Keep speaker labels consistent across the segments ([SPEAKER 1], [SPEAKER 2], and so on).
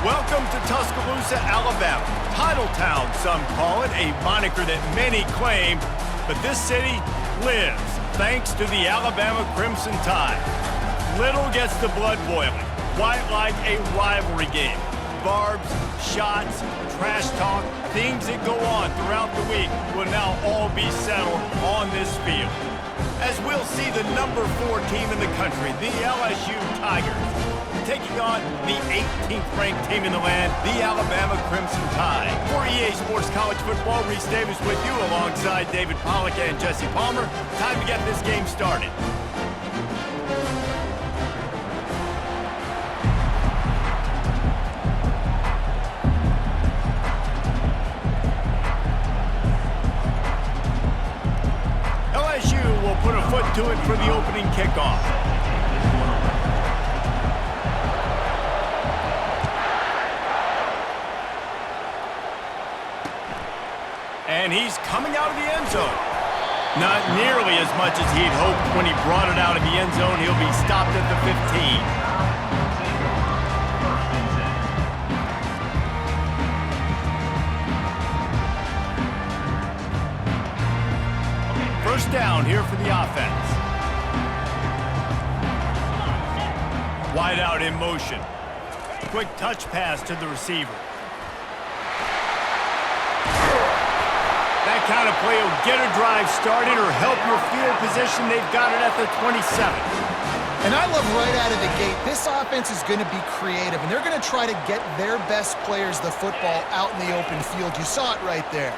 [SPEAKER 1] Welcome to Tuscaloosa, Alabama. Titletown, some call it, a moniker that many claim, but this city lives thanks to the Alabama Crimson Tide. Little gets the blood boiling, quite like a rivalry game. Barbs, shots, trash talk, things that go on throughout the week will now all be settled on this field. As we'll see the number 4 team in the country, the LSU Tigers, taking on the 18th ranked team in the land, the Alabama Crimson Tide. For EA Sports College Football, Reese Davis with you alongside David Pollack and Jesse Palmer. Time to get this game started. LSU will put a foot to it for the opening kickoff. And he's coming out of the end zone. Not nearly as much as he'd hoped when he brought it out of the end zone. He'll be stopped at the 15. First down here for the offense. Wide out in motion. Quick touch pass to the receiver. That kind of play will get a drive started or help your field position. They've got it at the 27.
[SPEAKER 2] And I love right out of the gate, this offense is going to be creative, and they're going to try to get their best players the football out in the open field. You saw it right there.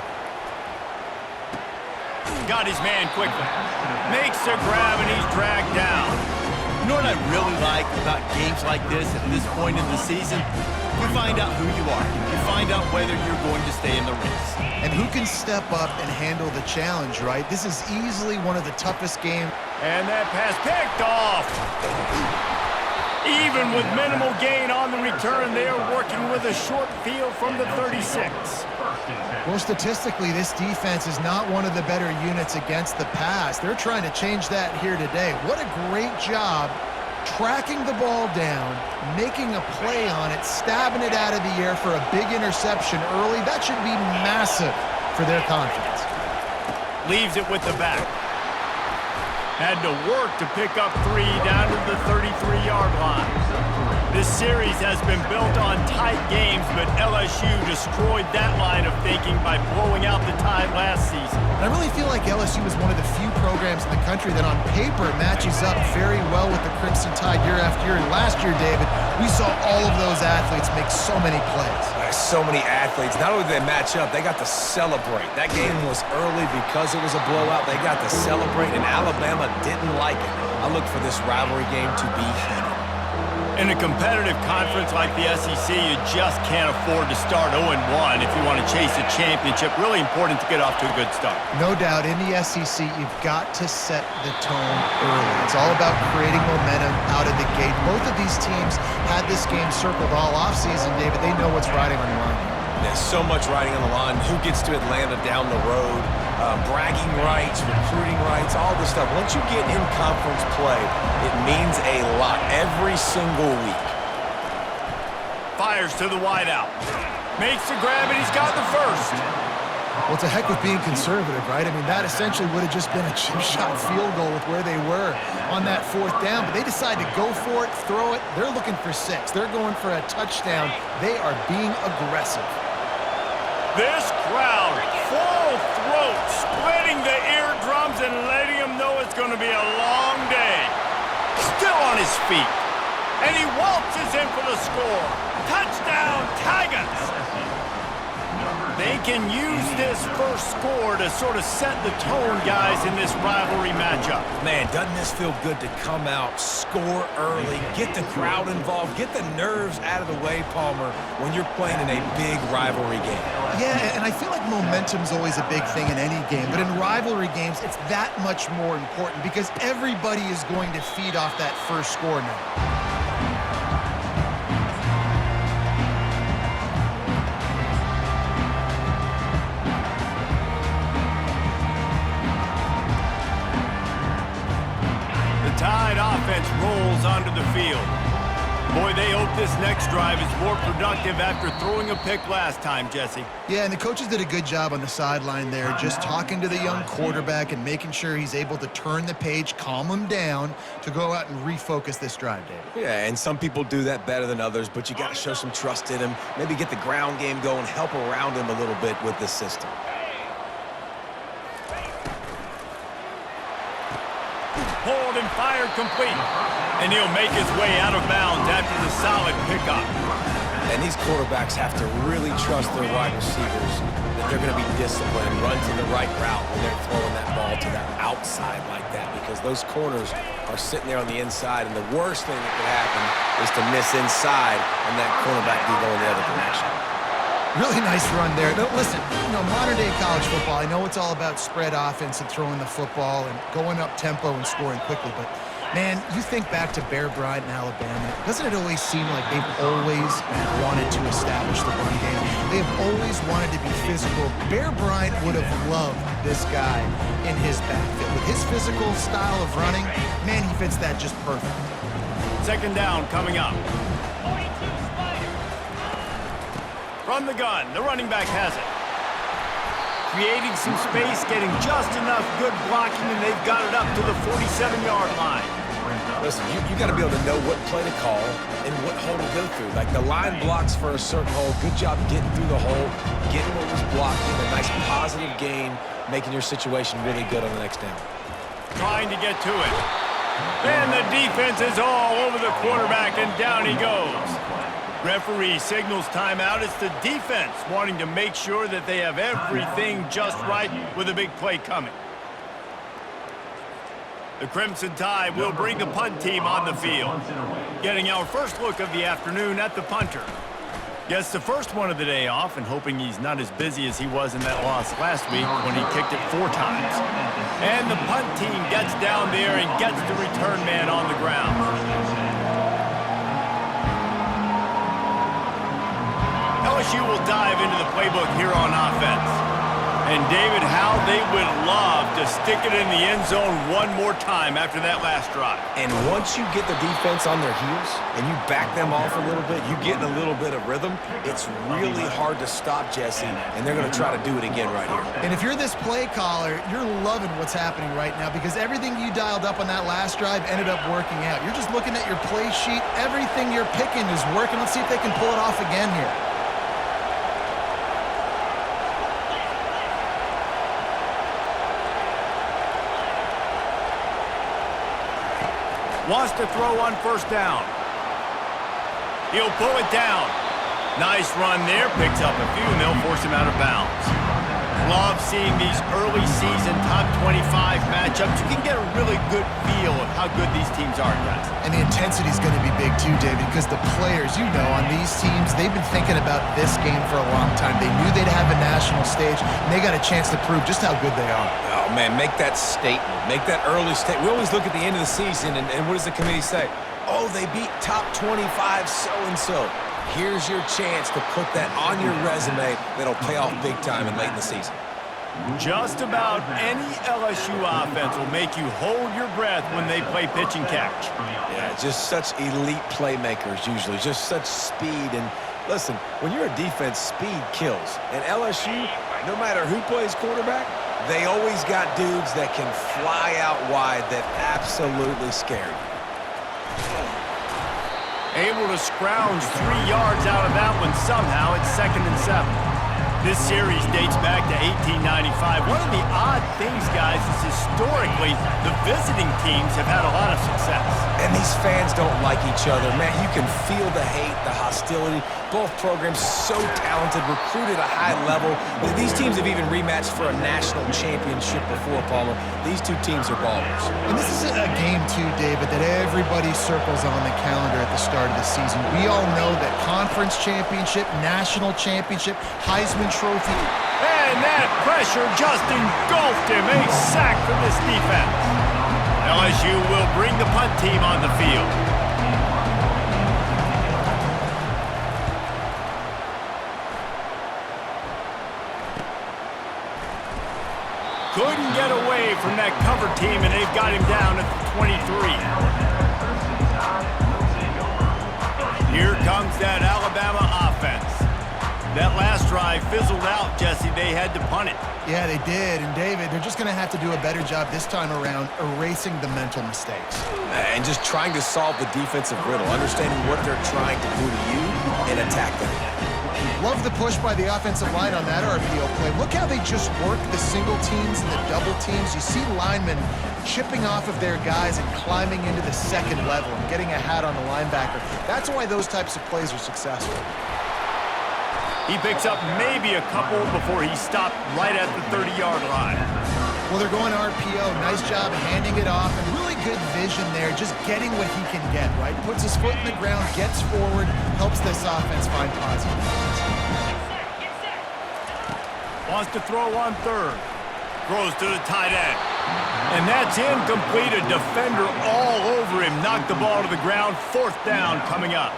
[SPEAKER 1] Got his man quickly. Makes a grab, and he's dragged down.
[SPEAKER 3] You know what I really like about games like this at this point in the season? You find out who you are. You find out whether you're going to stay in the race.
[SPEAKER 2] And who can step up and handle the challenge, right? This is easily one of the toughest games.
[SPEAKER 1] And that pass picked off. Even with minimal gain on the return, they are working with a short field from the 36.
[SPEAKER 2] Well, statistically, this defense is not one of the better units against the pass. They're trying to change that here today. What a great job tracking the ball down, making a play on it, stabbing it out of the air for a big interception early. That should be massive for their confidence.
[SPEAKER 1] Leaves it with the back. Had to work to pick up 3 down to the 33-yard line. This series has been built on tight games, but LSU destroyed that line of thinking by blowing out the Tide last season.
[SPEAKER 2] I really feel like LSU is one of the few programs in the country that on paper matches up very well with the Crimson Tide year after year. And last year, David, we saw all of those athletes make so many plays.
[SPEAKER 4] So many athletes. Not only did they match up, they got to celebrate. That game was early because it was a blowout. They got to celebrate, and Alabama didn't like it. I look for this rivalry game to be heated.
[SPEAKER 1] In a competitive conference like the SEC, you just can't afford to start 0-1 if you want to chase a championship. Really important to get off to a good start.
[SPEAKER 2] No doubt, in the SEC, you've got to set the tone early. It's all about creating momentum out of the gate. Both of these teams had this game circled all offseason, David. They know what's riding on the line.
[SPEAKER 4] There's so much riding on the line. Who gets to Atlanta down the road? Bragging rights, recruiting rights, all this stuff. Once you get in conference play, it means a lot every single week.
[SPEAKER 1] Fires to the wideout. Makes the grab, and he's got the first.
[SPEAKER 2] Well, it's a heck with being conservative, right? I mean, that essentially would have just been a chip shot field goal with where they were on that 4th down. But they decided to go for it, throw it. They're looking for 6. They're going for a touchdown. They are being aggressive.
[SPEAKER 1] This crowd, full throat, splitting the eardrums and letting them know it's going to be a long day. Still on his feet. And he waltzes in for the score. Touchdown, Tigers! They can use this first score to sort of set the tone, guys, in this rivalry matchup.
[SPEAKER 4] Man, doesn't this feel good to come out, score early, get the crowd involved, get the nerves out of the way, Palmer, when you're playing in a big rivalry game?
[SPEAKER 2] Yeah, and I feel like momentum's always a big thing in any game, but in rivalry games, it's that much more important because everybody is going to feed off that first score now.
[SPEAKER 1] Tide offense rolls onto the field. Boy, they hope this next drive is more productive after throwing a pick last time, Jesse.
[SPEAKER 2] Yeah, and the coaches did a good job on the sideline there, just talking to the young quarterback and making sure he's able to turn the page, calm him down to go out and refocus this drive, David.
[SPEAKER 4] Yeah, and some people do that better than others, but you got to show some trust in him, maybe get the ground game going, help around him a little bit with this system.
[SPEAKER 1] Pulled and fired complete. And he'll make his way out of bounds after the solid pickup.
[SPEAKER 4] And these quarterbacks have to really trust their wide receivers that they're going to be disciplined, run to the right route when they're throwing that ball to the outside like that, because those corners are sitting there on the inside, and the worst thing that could happen is to miss inside and that cornerback be going the other direction.
[SPEAKER 2] Really nice run there. Now, listen, modern-day college football, I know it's all about spread offense and throwing the football and going up tempo and scoring quickly, but, man, you think back to Bear Bryant in Alabama, doesn't it always seem like they've always wanted to establish the run game? They have always wanted to be physical. Bear Bryant would have loved this guy in his backfield. With his physical style of running, man, he fits that just perfect.
[SPEAKER 1] Second down coming up. From the gun, the running back has it. Creating some space, getting just enough good blocking, and they've got it up to the 47-yard line.
[SPEAKER 4] Listen, you got to be able to know what play to call and what hole to go through. Like the line blocks for a certain hole. Good job getting through the hole, getting what was blocking, a nice positive gain, making your situation really good on the next down.
[SPEAKER 1] Trying to get to it. And the defense is all over the quarterback, and down he goes. Referee signals timeout. It's the defense wanting to make sure that they have everything just right with a big play coming. The Crimson Tide will bring the punt team on the field. Getting our first look of the afternoon at the punter. Gets the first one of the day off and hoping he's not as busy as he was in that loss last week when he kicked it 4 times. And the punt team gets down there and gets the return man on the ground. LSU will dive into the playbook here on offense. And David, how they would love to stick it in the end zone one more time after that last drive.
[SPEAKER 4] And once you get the defense on their heels and you back them off a little bit, you get in a little bit of rhythm, it's really hard to stop Jesse, and they're going to try to do it again right here.
[SPEAKER 2] And if you're this play caller, you're loving what's happening right now because everything you dialed up on that last drive ended up working out. You're just looking at your play sheet. Everything you're picking is working. Let's see if they can pull it off again here.
[SPEAKER 1] Wants to throw on first down. He'll pull it down. Nice run there. Picks up a few, and they'll force him out of bounds. Love seeing these early season top 25 matchups. You can get a really good feel of how good these teams are, guys.
[SPEAKER 2] And the intensity is going to be big too, David, because the players, on these teams, they've been thinking about this game for a long time. They knew they'd have a national stage, and they got a chance to prove just how good they are.
[SPEAKER 4] Oh, man, make that statement. Make that early statement. We always look at the end of the season, and what does the committee say? Oh, they beat top 25 so-and-so. Here's your chance to put that on your resume that'll pay off big time and late in the season.
[SPEAKER 1] Just about any LSU offense will make you hold your breath when they play pitch and catch.
[SPEAKER 4] Yeah, just such elite playmakers usually, just such speed. And listen, when you're a defense, speed kills. And LSU, no matter who plays quarterback, they always got dudes that can fly out wide that absolutely scare you.
[SPEAKER 1] Able to scrounge 3 yards out of that one somehow. It's 2nd and 7. This series dates back to 1895. One of the odd things, guys, is historically the visiting teams have had a lot of success.
[SPEAKER 4] And these fans don't like each other. Man, you can feel the hate, the hostility. Both programs so talented, recruited at a high level. These teams have even rematched for a national championship before, Palmer. These two teams are ballers.
[SPEAKER 2] And this is a game, too, David, that everybody circles on the calendar at the start of the season. We all know that conference championship, national championship, Heisman Trophy.
[SPEAKER 1] And that pressure just engulfed him. A sack from this defense. LSU will bring the punt team on the field. Couldn't get away from that cover team, and they've got him down at the 23. Here comes that Alabama offense. That last drive fizzled out, Jesse. They had to punt it.
[SPEAKER 2] Yeah, they did. And David, they're just going to have to do a better job this time around erasing the mental mistakes.
[SPEAKER 4] And just trying to solve the defensive riddle, understanding what they're trying to do to you and attack them.
[SPEAKER 2] Love the push by the offensive line on that RPO play. Look how they just work the single teams and the double teams. You see linemen chipping off of their guys and climbing into the second level and getting a hat on the linebacker. That's why those types of plays are successful.
[SPEAKER 1] He picks up maybe a couple before he stopped right at the 30-yard line.
[SPEAKER 2] Well, they're going RPO. Nice job handing it off, and really good vision there, just getting what he can get, right? Puts his foot in the ground, gets forward, helps this offense find positive points.
[SPEAKER 1] Wants to throw on third. Throws to the tight end. And that's incomplete. A defender all over him. Knocked the ball to the ground. Fourth down coming up.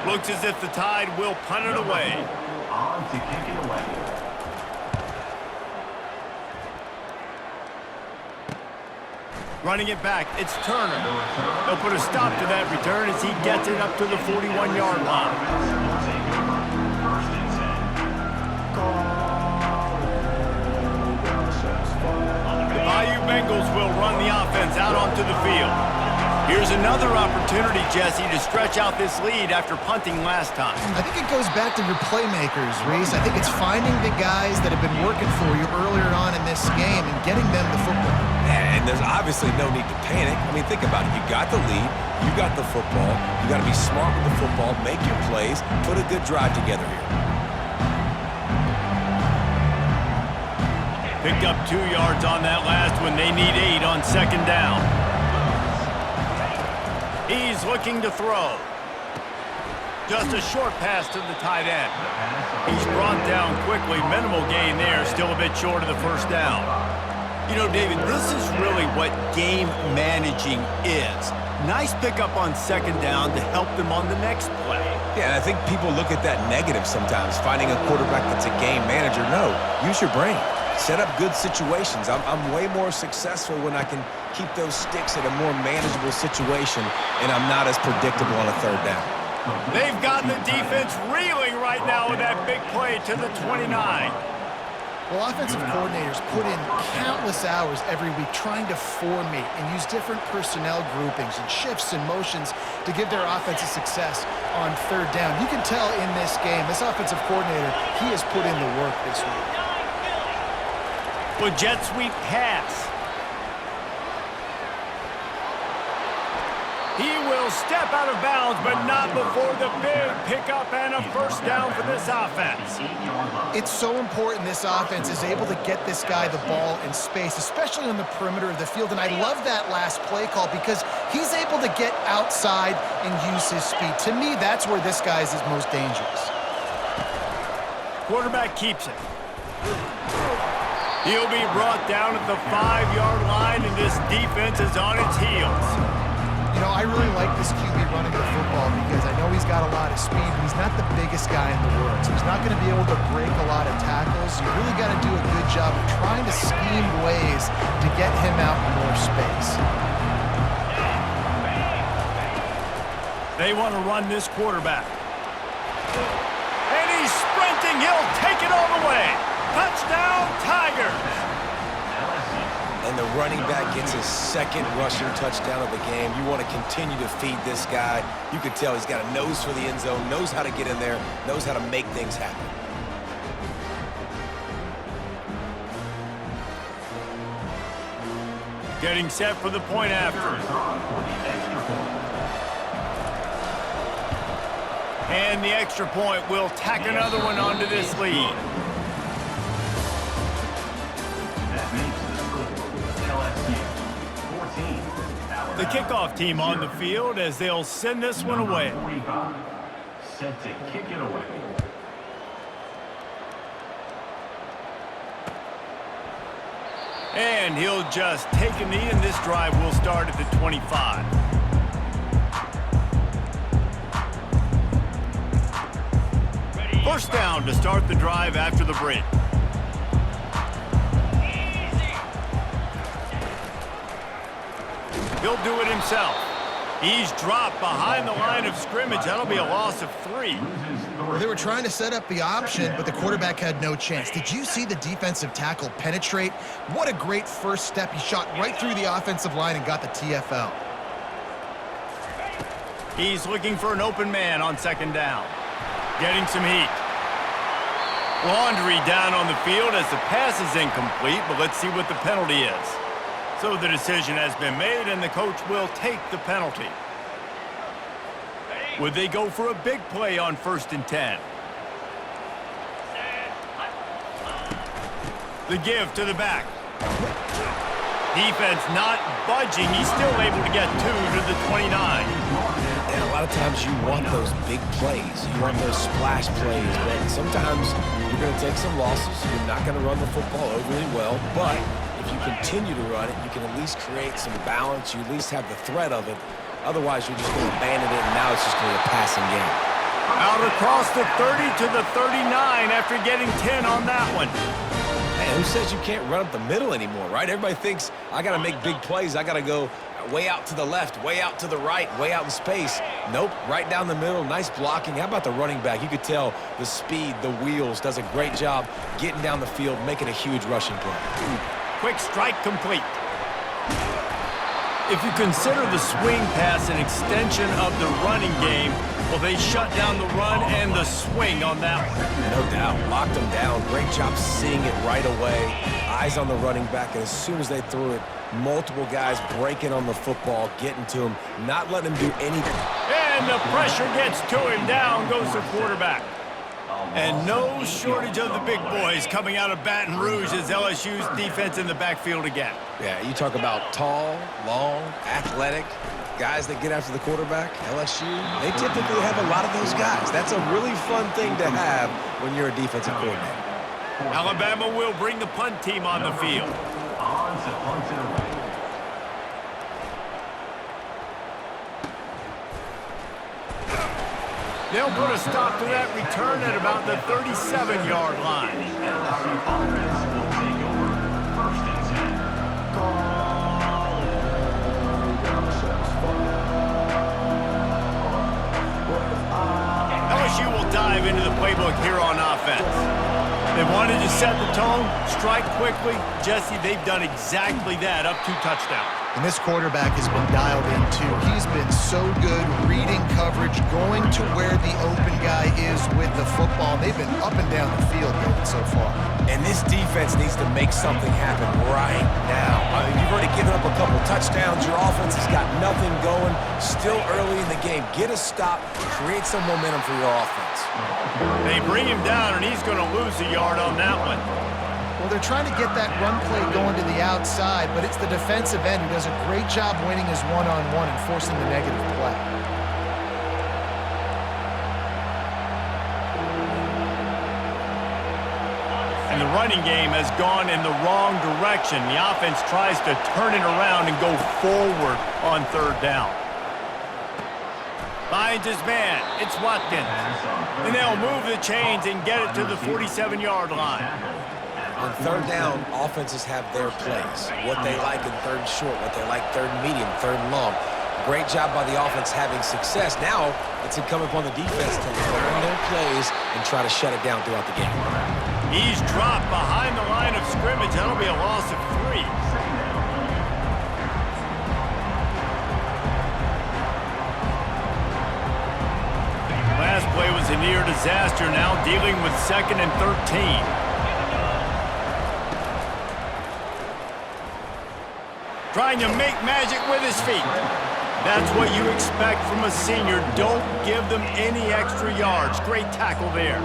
[SPEAKER 1] Looks as if the Tide will punt it away.
[SPEAKER 5] On to kick it away.
[SPEAKER 1] Running it back, it's Turner. They'll put a stop to that return as he gets it up to the 41-yard line. The Bayou Bengals will run the offense out onto the field. Here's another opportunity, Jesse, to stretch out this lead after punting last time.
[SPEAKER 2] I think it goes back to your playmakers, Reese. I think it's finding the guys that have been working for you earlier on in this game and getting them the football.
[SPEAKER 4] And there's obviously no need to panic. I mean, think about it. You got the lead. You got the football. You got to be smart with the football, make your plays, put a good drive together here.
[SPEAKER 1] Picked up 2 yards on that last one. They need 8 on second down. He's looking to throw. Just a short pass to the tight end. He's brought down quickly. Minimal gain there. Still a bit short of the first down. You know, David, this is really what game managing is. Nice pickup on second down to help them on the next play.
[SPEAKER 4] Yeah, and I think people look at that negative sometimes, finding a quarterback that's a game manager. No, use your brain. Set up good situations. I'm way more successful when I can keep those sticks at a more manageable situation, and I'm not as predictable on a third down.
[SPEAKER 1] They've got the defense reeling right now with that big play to the 29.
[SPEAKER 2] Well, offensive coordinators put in countless hours every week trying to formate and use different personnel groupings and shifts and motions to give their offensive success on third down. You can tell in this game, this offensive coordinator, he has put in the work this week.
[SPEAKER 1] With jet sweep pass. He will step out of bounds, but not before the big pickup and a first down for this offense.
[SPEAKER 2] It's so important this offense is able to get this guy the ball in space, especially on the perimeter of the field. And I love that last play call because he's able to get outside and use his speed. To me, that's where this guy is his most dangerous.
[SPEAKER 1] Quarterback keeps it. He'll be brought down at the 5-yard line, and this defense is on its heels.
[SPEAKER 2] You know, I really like this QB running the football because I know he's got a lot of speed, but he's not the biggest guy in the world. So he's not going to be able to break a lot of tackles. You really got to do a good job of trying to scheme ways to get him out in more space.
[SPEAKER 1] They want to run this quarterback. And he's sprinting. He'll take it all the way. Touchdown, Tigers!
[SPEAKER 4] And the running back gets his second rushing touchdown of the game. You want to continue to feed this guy. You can tell he's got a nose for the end zone, knows how to get in there, knows how to make things happen.
[SPEAKER 1] Getting set for the point after. And the extra point will tack another one onto this lead. The kickoff team on the field as they'll send this one away.
[SPEAKER 5] 45, set to kick it away.
[SPEAKER 1] And he'll just take a knee, and this drive will start at the 25. First down to start the drive after the break. He'll do it himself. He's dropped behind the line of scrimmage. That'll be a loss of 3.
[SPEAKER 2] Well, they were trying to set up the option, but the quarterback had no chance. Did you see the defensive tackle penetrate? What a great first step. He shot right through the offensive line and got the TFL.
[SPEAKER 1] He's looking for an open man on 2nd down. Getting some heat. Laundry down on the field as the pass is incomplete, but let's see what the penalty is. So the decision has been made, and the coach will take the penalty. Would they go for a big play on 1st and 10? The give to the back. Defense not budging. He's still able to get 2 to the 29.
[SPEAKER 4] And a lot of times you want those big plays. You want those splash plays. But sometimes you're going to take some losses. You're not going to run the football overly well. But if you continue to run it, you can at least create some balance. You at least have the threat of it. Otherwise, you're just going to abandon it, and now it's just going to be a passing game.
[SPEAKER 1] Out across the 30 to the 39 after getting 10 on that one.
[SPEAKER 4] Man, who says you can't run up the middle anymore, right? Everybody thinks, I got to make big plays. I got to go way out to the left, way out to the right, way out in space. Nope, right down the middle, nice blocking. How about the running back? You could tell the speed, the wheels, does a great job getting down the field, making a huge rushing play.
[SPEAKER 1] Quick strike complete. If you consider the swing pass an extension of the running game, well, they shut down the run and the swing on that one.
[SPEAKER 4] No doubt. Locked them down. Great job seeing it right away. Eyes on the running back, and as soon as they threw it, multiple guys breaking on the football, getting to him, not letting him do anything.
[SPEAKER 1] And the pressure gets to him. Down goes the quarterback. And no shortage of the big boys coming out of Baton Rouge as LSU's defense in the backfield again.
[SPEAKER 4] Yeah, you talk about tall, long, athletic guys that get after the quarterback. LSU, they typically have a lot of those guys. That's a really fun thing to have when you're a defensive coordinator.
[SPEAKER 1] Alabama will bring the punt team on the field.
[SPEAKER 5] On to punt it away.
[SPEAKER 1] They'll put a stop to that return at about the 37-yard line.
[SPEAKER 5] LSU offense will take over 1st and 10.
[SPEAKER 1] LSU will dive into the playbook here on offense. They wanted to set the tone, strike quickly. Jesse, they've done exactly that, up 2 touchdowns.
[SPEAKER 2] And this quarterback has been dialed in, too. He's been so good reading coverage, going to where the open guy is with the football. They've been up and down the field, David, so far.
[SPEAKER 4] And this defense needs to make something happen right now. I mean, you've already given up a couple touchdowns. Your offense has got nothing going. Still early in the game. Get a stop. Create some momentum for your offense.
[SPEAKER 1] They bring him down, and he's going to lose a yard on that one.
[SPEAKER 2] Well, they're trying to get that run play going to the outside, but it's the defensive end who does a great job winning his one-on-one and forcing the negative play.
[SPEAKER 1] And the running game has gone in the wrong direction. The offense tries to turn it around and go forward on 3rd down. Finds his man. It's Watkins. And they'll move the chains and get it to the 47-yard line.
[SPEAKER 4] On 3rd down, offenses have their plays. What they like in 3rd and short, what they like 3rd and medium, 3rd and long. Great job by the offense having success. Now it's incumbent upon the defense to learn their plays and try to shut it down throughout the game.
[SPEAKER 1] He's dropped behind the line of scrimmage. That'll be a loss of 3. Last play was a near disaster, now dealing with 2nd and 13. Trying to make magic with his feet. That's what you expect from a senior. Don't give them any extra yards. Great tackle there.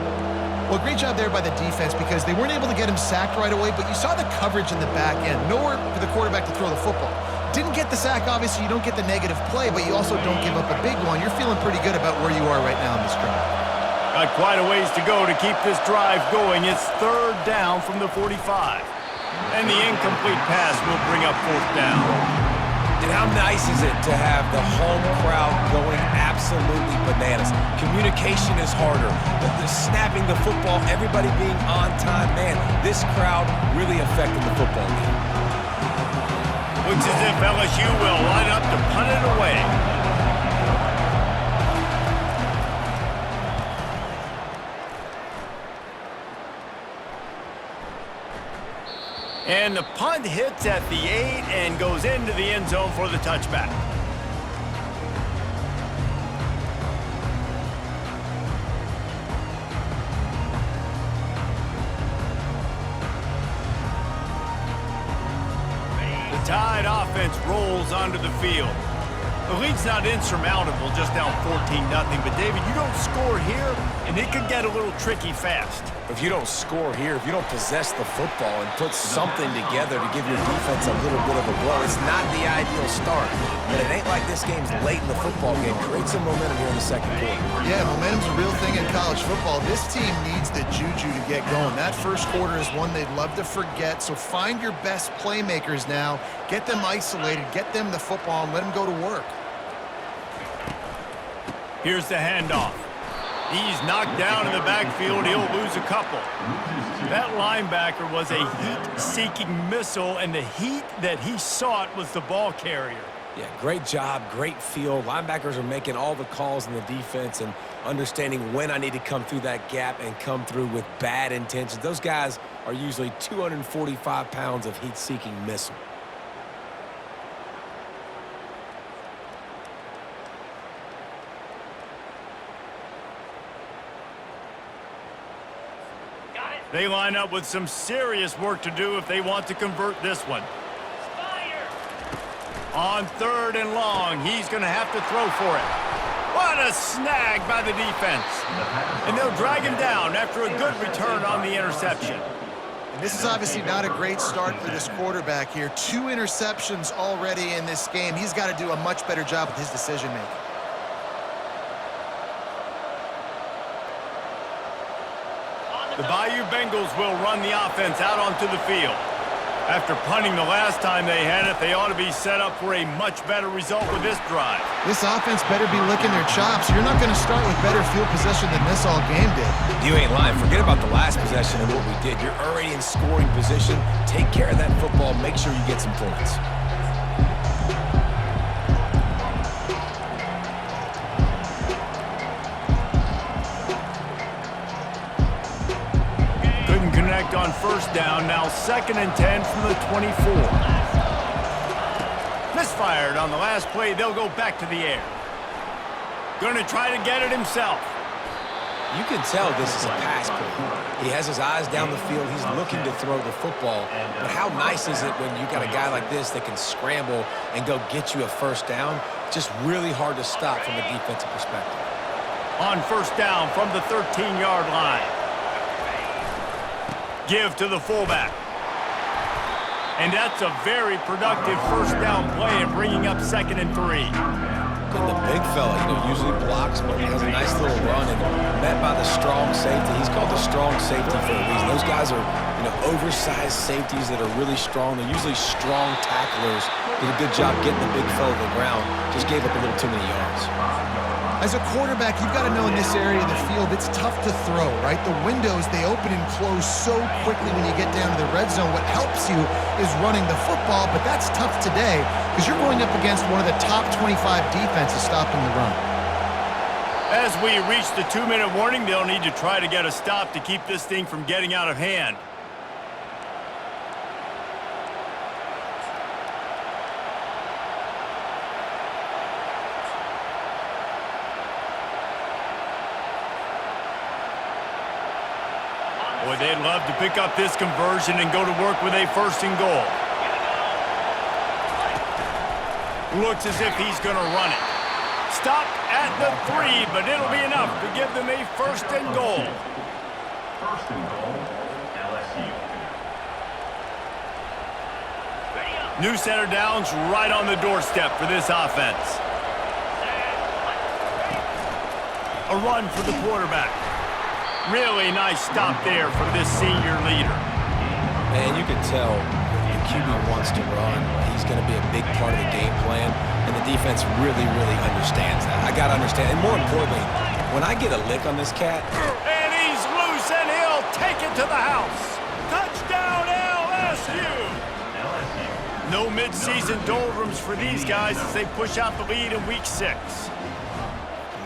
[SPEAKER 2] Well, great job there by the defense because they weren't able to get him sacked right away, but you saw the coverage in the back end. Nowhere for the quarterback to throw the football. Didn't get the sack, obviously. You don't get the negative play, but you also don't give up a big one. You're feeling pretty good about where you are right now in this drive.
[SPEAKER 1] Got quite a ways to go to keep this drive going. It's 3rd down from the 45. And the incomplete pass will bring up 4th down.
[SPEAKER 4] And how nice is it to have the home crowd going absolutely bananas? Communication is harder. The snapping the football, everybody being on time. Man, this crowd really affected the football game.
[SPEAKER 1] Looks as if LSU will line up to punt it away. And the punt hits at the 8 and goes into the end zone for the touchback. The Tide offense rolls onto the field. The lead's not insurmountable, just down 14-0. But, David, you don't score here, and it could get a little tricky fast.
[SPEAKER 4] If you don't score here, if you don't possess the football and put something together to give your defense a little bit of a blow, it's not the ideal start. But it ain't like this game's late in the football game. Create some momentum here in the second quarter.
[SPEAKER 2] Yeah, momentum's a real thing in college football. This team needs the juju to get going. That first quarter is one they'd love to forget, so find your best playmakers now. Get them isolated, get them the football, and let them go to work.
[SPEAKER 1] Here's the handoff. He's knocked down in the backfield. He'll lose a couple. That linebacker was a heat-seeking missile, and the heat that he sought was the ball carrier.
[SPEAKER 4] Yeah, great job, great feel. Linebackers are making all the calls in the defense and understanding when I need to come through that gap and come through with bad intentions. Those guys are usually 245 pounds of heat-seeking missile.
[SPEAKER 1] They line up with some serious work to do if they want to convert this one. On 3rd and long, he's going to have to throw for it. What a snag by the defense. And they'll drag him down after a good return on the interception.
[SPEAKER 2] And this is obviously not a great start for this quarterback here. 2 interceptions already in this game. He's got to do a much better job with his decision-making.
[SPEAKER 1] The Bayou Bengals will run the offense out onto the field. After punting the last time they had it, they ought to be set up for a much better result with this drive.
[SPEAKER 2] This offense better be licking their chops. You're not going to start with better field possession than this all game did.
[SPEAKER 4] You ain't lying. Forget about the last possession and what we did. You're already in scoring position. Take care of that football. Make sure you get some points.
[SPEAKER 1] On 1st down, now 2nd and 10 from the 24. Misfired on the last play. They'll go back to the air. Going to try to get it himself.
[SPEAKER 4] You can tell this is a pass play. He has his eyes down the field. He's looking to throw the football. But how nice is it when you got a guy like this that can scramble and go get you a 1st down? Just really hard to stop from a defensive perspective.
[SPEAKER 1] On 1st down from the 13-yard line. Give to the fullback. And that's a very productive 1st down play and bringing up 2nd and 3.
[SPEAKER 4] And the big fella, usually blocks, but he has a nice little run and met by the strong safety. He's called the strong safety for a reason. Those guys are, oversized safeties that are really strong. They're usually strong tacklers. Did a good job getting the big fella to the ground. Just gave up a little too many yards.
[SPEAKER 2] As a quarterback, you've got to know in this area of the field, it's tough to throw, right? The windows, they open and close so quickly when you get down to the red zone. What helps you is running the football, but that's tough today because you're going up against one of the top 25 defenses stopping the run.
[SPEAKER 1] As we reach the 2-minute warning, they'll need to try to get a stop to keep this thing from getting out of hand. Boy, they'd love to pick up this conversion and go to work with a 1st and goal. Looks as if he's going to run it. Stopped at the 3, but it'll be enough to give them a 1st and goal.
[SPEAKER 5] 1st and goal, LSU.
[SPEAKER 1] New center downs right on the doorstep for this offense. A run for the quarterback. Really nice stop there from this senior leader.
[SPEAKER 4] Man, you can tell the QB wants to run. He's going to be a big part of the game plan, and the defense really, really understands that. I got to understand, and more importantly, when I get a lick on this cat.
[SPEAKER 1] And he's loose, and he'll take it to the house. Touchdown, LSU! No midseason doldrums for these guys as they push out the lead in Week 6.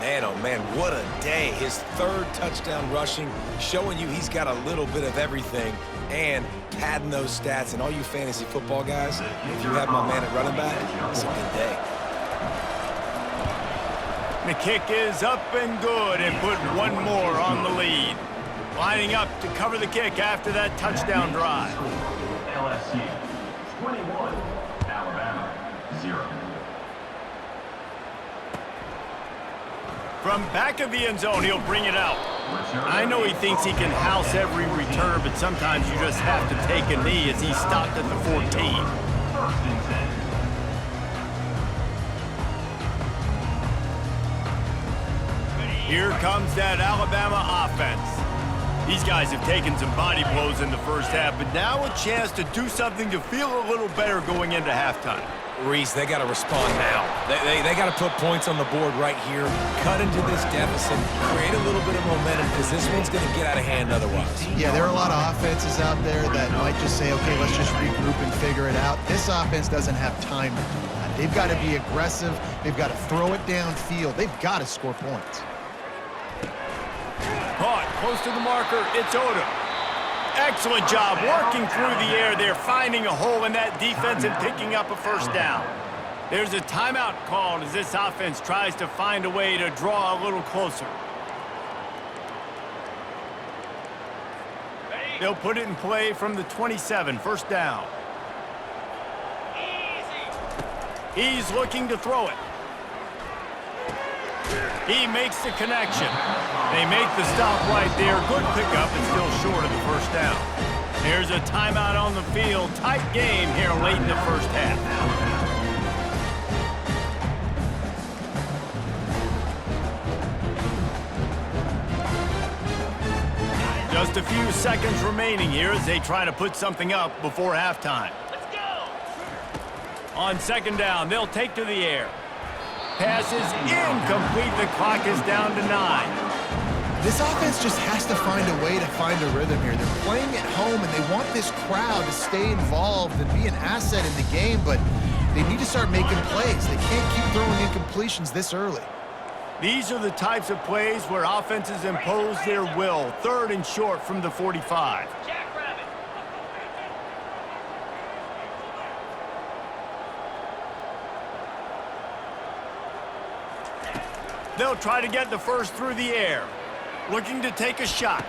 [SPEAKER 4] Man, oh man, what a day. His third touchdown rushing, showing you he's got a little bit of everything and padding those stats. And all you fantasy football guys, if you have my man at running back, it's a good day.
[SPEAKER 1] The kick is up and good and put one more on the lead. Lining up to cover the kick after that touchdown drive.
[SPEAKER 5] LSU 21, Alabama 0.
[SPEAKER 1] From back of the end zone, he'll bring it out. I know he thinks he can house every return, but sometimes you just have to take a knee as he stopped at the 14.
[SPEAKER 5] First and 10.
[SPEAKER 1] Here comes that Alabama offense. These guys have taken some body blows in the first half, but now a chance to do something to feel a little better going into halftime.
[SPEAKER 4] Reese, they got to respond now. They got to put points on the board right here, cut into this deficit, create a little bit of momentum because this one's going to get out of hand otherwise.
[SPEAKER 2] Yeah, there are a lot of offenses out there that might just say, okay, let's just regroup and figure it out. This offense doesn't have time to do that. They've got to be aggressive. They've got to throw it downfield. They've got to score points.
[SPEAKER 1] Caught close to the marker. It's Odom. Excellent job working through the air there, finding a hole in that defense and picking up a first down. There's a timeout called as this offense tries to find a way to draw a little closer. They'll put it in play from the 27, first down. He's looking to throw it. He makes the connection. They make the stop right there. Good pickup and still short of the first down. There's a timeout on the field. Tight game here late in the first half. Just a few seconds remaining here as they try to put something up before halftime. Let's go! On second down, they'll take to the air. Pass is incomplete. The clock is down to 9.
[SPEAKER 2] This offense just has to find a way to find a rhythm here. They're playing at home, and they want this crowd to stay involved and be an asset in the game, but they need to start making plays. They can't keep throwing incompletions this early.
[SPEAKER 1] These are the types of plays where offenses impose their will. Third and short from the 45. They'll try to get the first through the air. Looking to take a shot.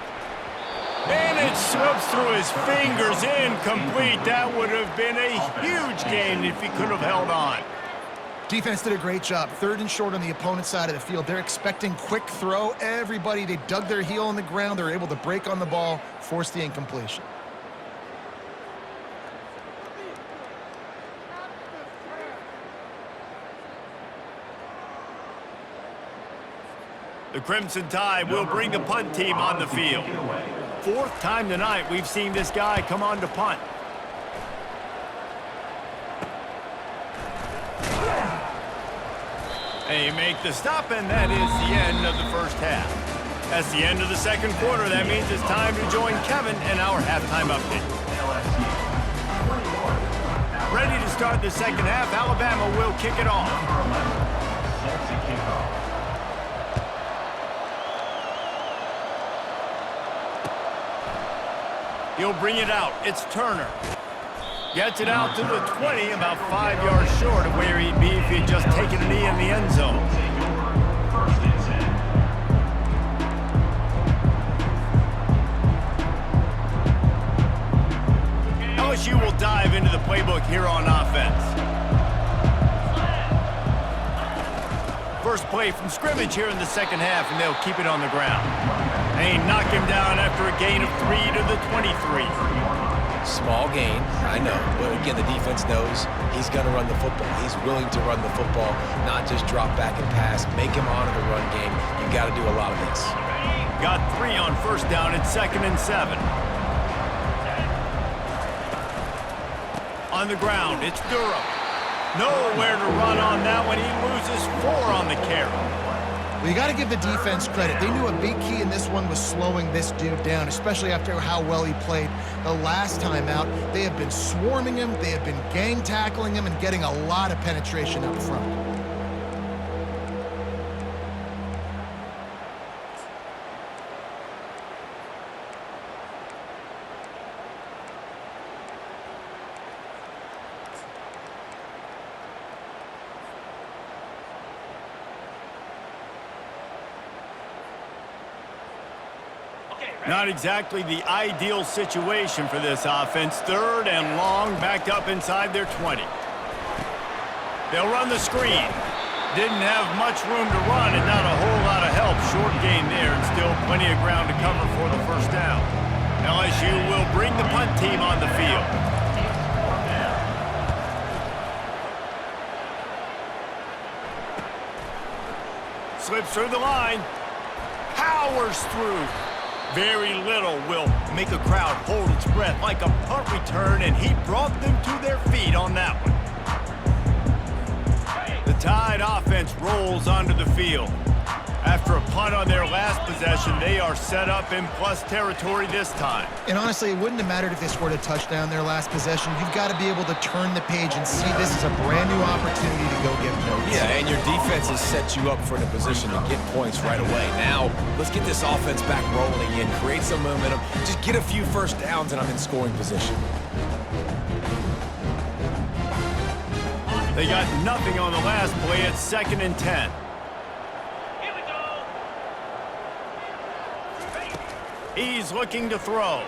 [SPEAKER 1] And it slips through his fingers, incomplete. That would have been a huge gain if he could have held on.
[SPEAKER 2] Defense did a great job. Third and short on the opponent's side of the field. They're expecting quick throw. Everybody, they dug their heel on the ground. They're able to break on the ball, force the incompletion.
[SPEAKER 1] The Crimson Tide will bring the punt team on the field. Fourth time tonight we've seen this guy come on to punt. They make the stop, and that is the end of the first half. That's the end of the second quarter. That means it's time to join Kevin and our halftime update. Ready to start the second half. Alabama will kick it off. He'll bring it out. It's Turner. Gets it out to the 20, about 5 yards short of where he'd be if he'd just taken a knee in the end zone. LSU will dive into the playbook here on offense. First play from scrimmage here in the second half, and they'll keep it on the ground. They knock him down after a gain of 3 to the 23.
[SPEAKER 4] Small gain, I know, but again, the defense knows he's going to run the football. He's willing to run the football, not just drop back and pass, make him honor the run game. You got to do a lot of this.
[SPEAKER 1] Got 3 on first down. It's 2nd and 7. On the ground, it's Durham. Nowhere to run on that one. He loses 4 on the carry.
[SPEAKER 2] Well, you got to give the defense credit. They knew a big key in this one was slowing this dude down, especially after how well he played the last time out. They have been swarming him. They have been gang tackling him and getting a lot of penetration up front.
[SPEAKER 1] Not exactly the ideal situation for this offense. 3rd and long, backed up inside their 20. They'll run the screen. Didn't have much room to run and not a whole lot of help. Short gain there and still plenty of ground to cover for the first down. LSU will bring the punt team on the field. Slips through the line. Powers through. Very little will make a crowd hold its breath like a punt return, and he brought them to their feet on that one. The Tide offense rolls onto the field. After a punt on their last possession, they are set up in plus territory this time.
[SPEAKER 2] And honestly, it wouldn't have mattered if they scored a touchdown their last possession. You've got to be able to turn the page and see this as a brand new opportunity to go get points.
[SPEAKER 4] Yeah, and your defense has set you up for the position to get points right away. Now, let's get this offense back rolling again, create some momentum, just get a few first downs, and I'm in scoring position.
[SPEAKER 1] They got nothing on the last play. It's 2nd and 10. He's looking to throw.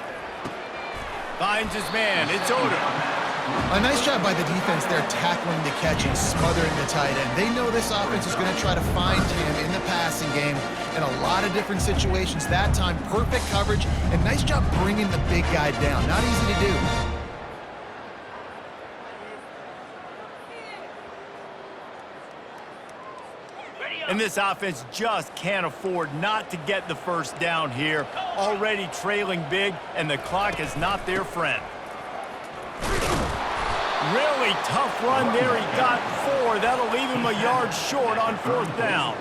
[SPEAKER 1] Finds his man. It's Odom.
[SPEAKER 2] A nice job by the defense there tackling the catch and smothering the tight end. They know this offense is going to try to find him in the passing game in a lot of different situations. That time, perfect coverage, and nice job bringing the big guy down. Not easy to do.
[SPEAKER 1] And this offense just can't afford not to get the first down here. Already trailing big, and the clock is not their friend. Really tough run there. He got 4. That'll leave him a yard short on 4th down.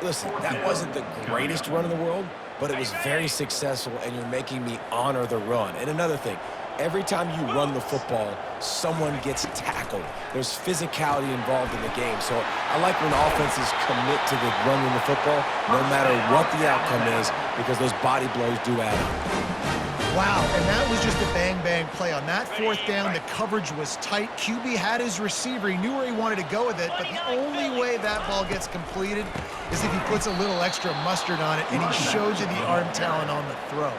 [SPEAKER 4] Listen, that wasn't the greatest run in the world, but it was very successful, and you're making me honor the run. And another thing, every time you run the football, someone gets tackled. There's physicality involved in the game. So I like when offenses commit to the running the football, no matter what the outcome is, because those body blows do add up.
[SPEAKER 2] Wow, and that was just a bang-bang play. On that 4th down, the coverage was tight. QB had his receiver. He knew where he wanted to go with it, but the only way that ball gets completed is if he puts a little extra mustard on it, and he shows you the arm talent on the throw.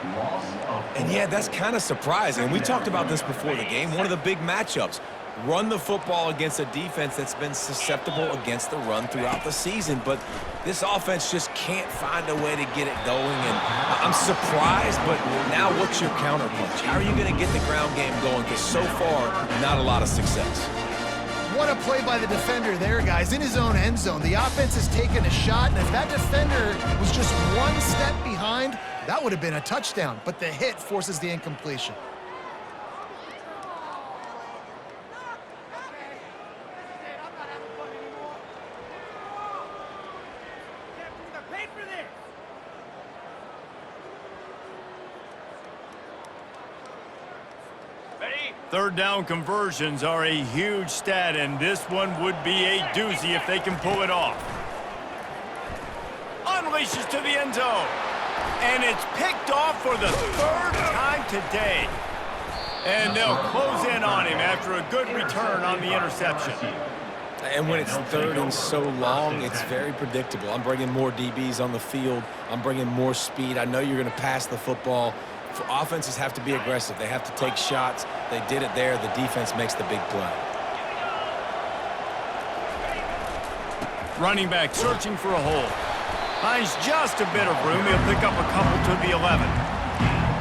[SPEAKER 4] And yeah, that's kind of surprising. We talked about this before the game. One of the big matchups. Run the football against a defense that's been susceptible against the run throughout the season. But this offense just can't find a way to get it going. And I'm surprised, but now what's your counterpunch? How are you going to get the ground game going? Because so far, not a lot of success.
[SPEAKER 2] What a play by the defender there, guys, in his own end zone. The offense has taken a shot, and if that defender was just one step behind, that would have been a touchdown. But the hit forces the incompletion.
[SPEAKER 1] Third down conversions are a huge stat, and this one would be a doozy if they can pull it off. Unleashes to the end zone. And it's picked off for the 3rd time today. And they'll close in on him after a good return on the interception.
[SPEAKER 4] And when it's 3rd and so long, it's very predictable. I'm bringing more DBs on the field. I'm bringing more speed. I know you're going to pass the football. Offenses have to be aggressive. They have to take shots. They did it there. The defense makes the big play.
[SPEAKER 1] Running back searching for a hole. Finds just a bit of room. He'll pick up a couple to the 11.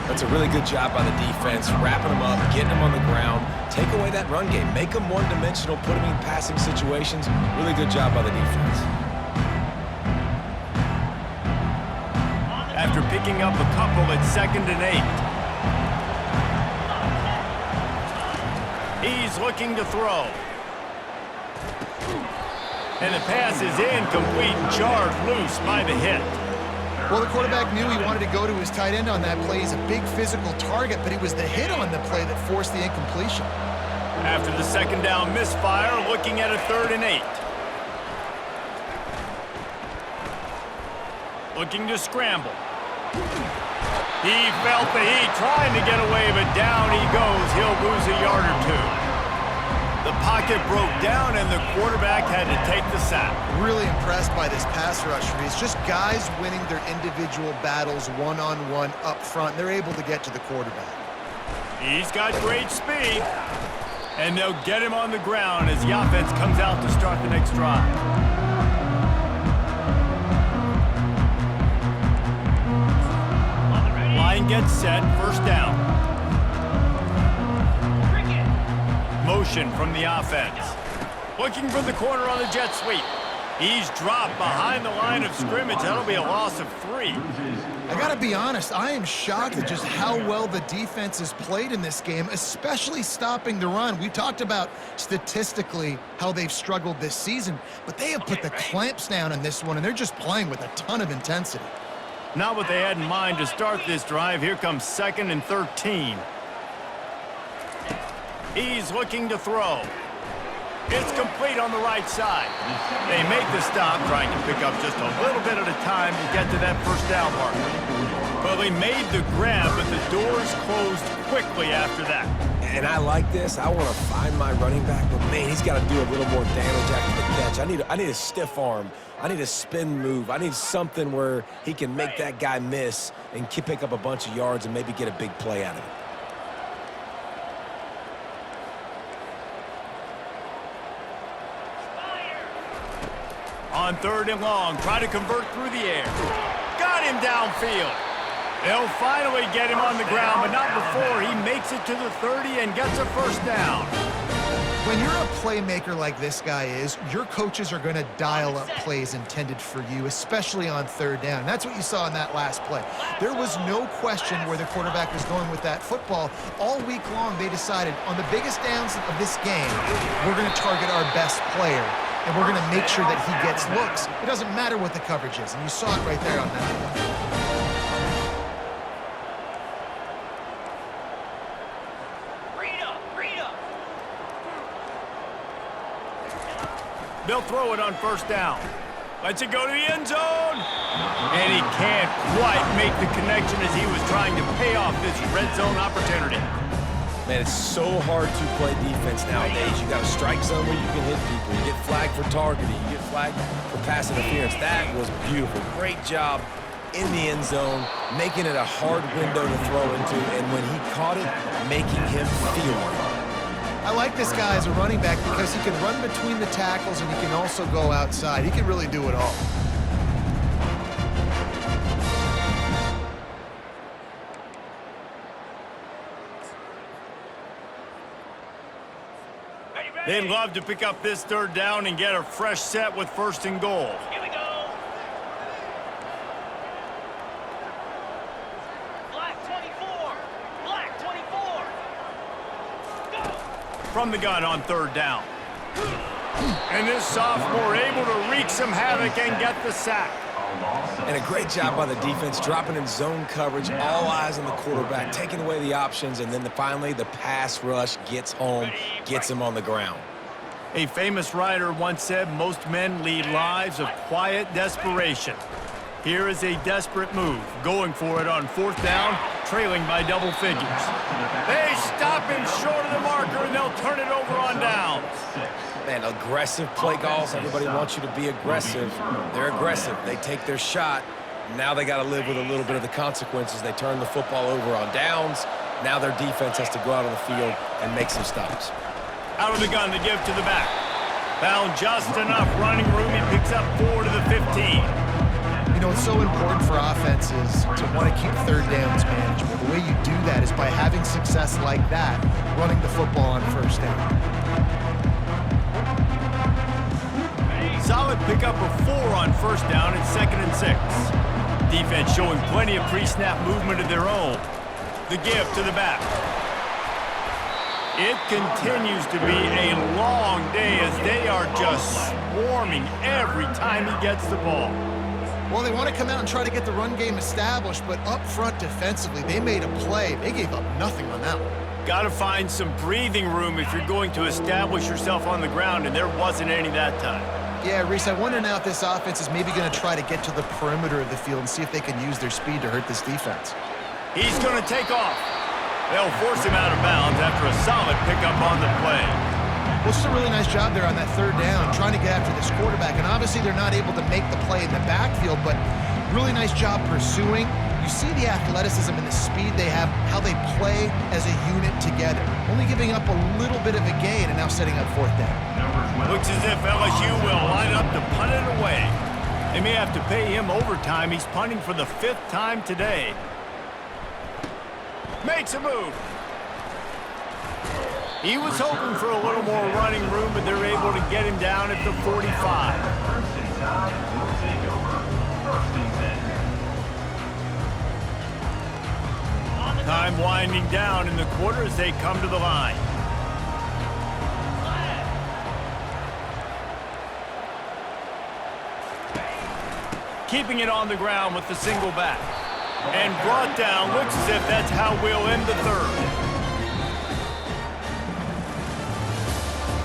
[SPEAKER 4] That's a really good job by the defense, wrapping them up, getting them on the ground. Take away that run game. Make them one-dimensional, put them in passing situations. Really good job by the defense.
[SPEAKER 1] After picking up a couple, it's 2nd and 8. He's looking to throw. And the pass is incomplete, jarred loose by the hit.
[SPEAKER 2] Well, the quarterback knew he wanted to go to his tight end on that play. He's a big physical target, but it was the hit on the play that forced the incompletion.
[SPEAKER 1] After the 2nd down misfire, looking at a 3rd and 8. Looking to scramble. He felt the heat, trying to get away, but down he goes. He'll lose a yard or 2. The pocket broke down, and the quarterback had to take the sack.
[SPEAKER 2] Really impressed by this pass rush, Reese. Just guys winning their individual battles one-on-one up front. They're able to get to the quarterback.
[SPEAKER 1] He's got great speed, and they'll get him on the ground as the offense comes out to start the next drive. Line gets set, first down. Motion from the offense. Looking for the corner on the jet sweep. He's dropped behind the line of scrimmage. That'll be a loss of 3.
[SPEAKER 2] I gotta be honest, I am shocked at just how well the defense has played in this game, especially stopping the run. We talked about statistically how they've struggled this season, but they have put the clamps down in this one, and they're just playing with a ton of intensity.
[SPEAKER 1] Not what they had in mind to start this drive. Here comes 2nd and 13. He's looking to throw. It's complete on the right side. They make the stop, trying to pick up just a little bit at a time to get to that first down mark. Well, they made the grab, but the doors closed quickly after that.
[SPEAKER 4] And I like this. I want to find my running back, but man, he's got to do a little more damage after the catch. I need a stiff arm. I need a spin move. I need something where he can make that guy miss and pick up a bunch of yards and maybe get a big play out of it.
[SPEAKER 1] On 3rd and long, try to convert through the air. Got him downfield. They'll finally get him on the ground, but not before he makes it to the 30 and gets a first down.
[SPEAKER 2] When you're a playmaker like this guy is, your coaches are going to dial up plays intended for you, especially on 3rd down. That's what you saw in that last play. There was no question where the quarterback was going with that football. All week long, they decided on the biggest downs of this game, we're going to target our best player, and we're going to make sure that he gets looks. It doesn't matter what the coverage is, and you saw it right there on that play.
[SPEAKER 1] They'll throw it on 1st down. Lets it go to the end zone. And he can't quite make the connection as he was trying to pay off this red zone opportunity.
[SPEAKER 4] Man, it's so hard to play defense nowadays. You got a strike zone where you can hit people. You get flagged for targeting. You get flagged for pass interference. That was beautiful. Great job in the end zone, making it a hard window to throw into, and when he caught it, making him feel it.
[SPEAKER 2] I like this guy as a running back because he can run between the tackles and he can also go outside. He can really do it all.
[SPEAKER 1] They'd love to pick up this 3rd down and get a fresh set with 1st and goal.
[SPEAKER 5] Here we go. Black 24. Black 24. Go.
[SPEAKER 1] From the gun on 3rd down. And this sophomore able to wreak some havoc and get the sack.
[SPEAKER 4] And a great job by the defense, dropping in zone coverage, all eyes on the quarterback, taking away the options, and then finally the pass rush gets home, gets him on the ground.
[SPEAKER 1] A famous writer once said, most men lead lives of quiet desperation. Here is a desperate move, going for it on 4th down, trailing by double figures. They stop him short of the marker, and they'll turn it over on downs.
[SPEAKER 4] Man, aggressive play calls. Everybody wants you to be aggressive. They're aggressive. They take their shot. Now they got to live with a little bit of the consequences. They turn the football over on downs. Now their defense has to go out on the field and make some stops.
[SPEAKER 1] Out of the gun to give to the back. Found just enough running room. He picks up 4 to the 15.
[SPEAKER 2] You know, it's so important for offenses to want to keep 3rd downs manageable. The way you do that is by having success like that, running the football on 1st down.
[SPEAKER 1] Solid pickup of 4 on 1st down and 2nd and 6. Defense showing plenty of pre-snap movement of their own. The give to the back. It continues to be a long day as they are just swarming every time he gets the ball.
[SPEAKER 2] Well, they want to come out and try to get the run game established, but up front defensively, they made a play. They gave up nothing on that one.
[SPEAKER 1] Got to find some breathing room if you're going to establish yourself on the ground, and there wasn't any that time.
[SPEAKER 2] Yeah, Reese, I wonder now if this offense is maybe going to try to get to the perimeter of the field and see if they can use their speed to hurt this defense.
[SPEAKER 1] He's going to take off. They'll force him out of bounds after a solid pickup on the play.
[SPEAKER 2] Well, it's just a really nice job there on that third down, trying to get after this quarterback. And obviously they're not able to make the play in the backfield, but really nice job pursuing. You see the athleticism and the speed they have, how they play as a unit together. Only giving up a little bit of a gain and now setting up fourth down.
[SPEAKER 1] Looks as if LSU will line up to punt it away. They may have to pay him overtime. He's punting for the 5th time today. Makes a move. He was hoping for a little more running room, but they're able to get him down at the 45. Time winding down in the quarter as they come to the line. Keeping it on the ground with the single back. And brought down. Looks as if that's how we'll end the third.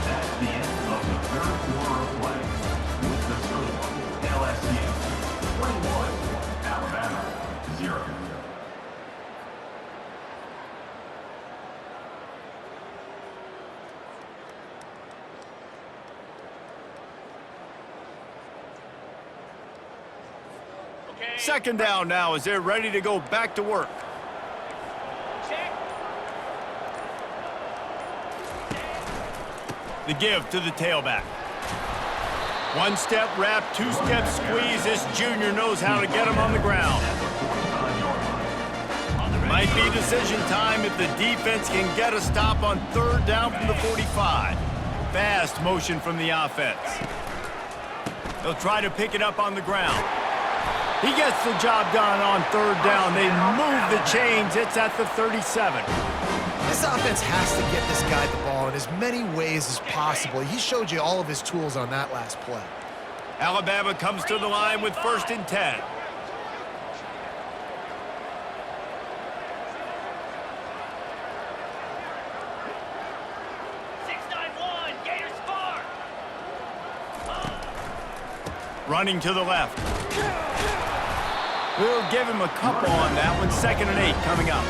[SPEAKER 5] That's the end of the third quarter of play. With the score, LSU 21, Alabama 0.
[SPEAKER 1] Second down now as they're ready to go back to work. The give to the tailback. One step wrap, 2-step squeeze. This junior knows how to get him on the ground. Might be decision time if the defense can get a stop on third down from the 45. Fast motion from the offense. They'll try to pick it up on the ground. He gets the job done on third down. They move the chains. It's at the 37.
[SPEAKER 2] This offense has to get this guy the ball in as many ways as possible. He showed you all of his tools on that last play.
[SPEAKER 1] Alabama comes to the line with 1st and 10. Running to the left. We'll give him a couple on that one. 2nd and 8 coming up.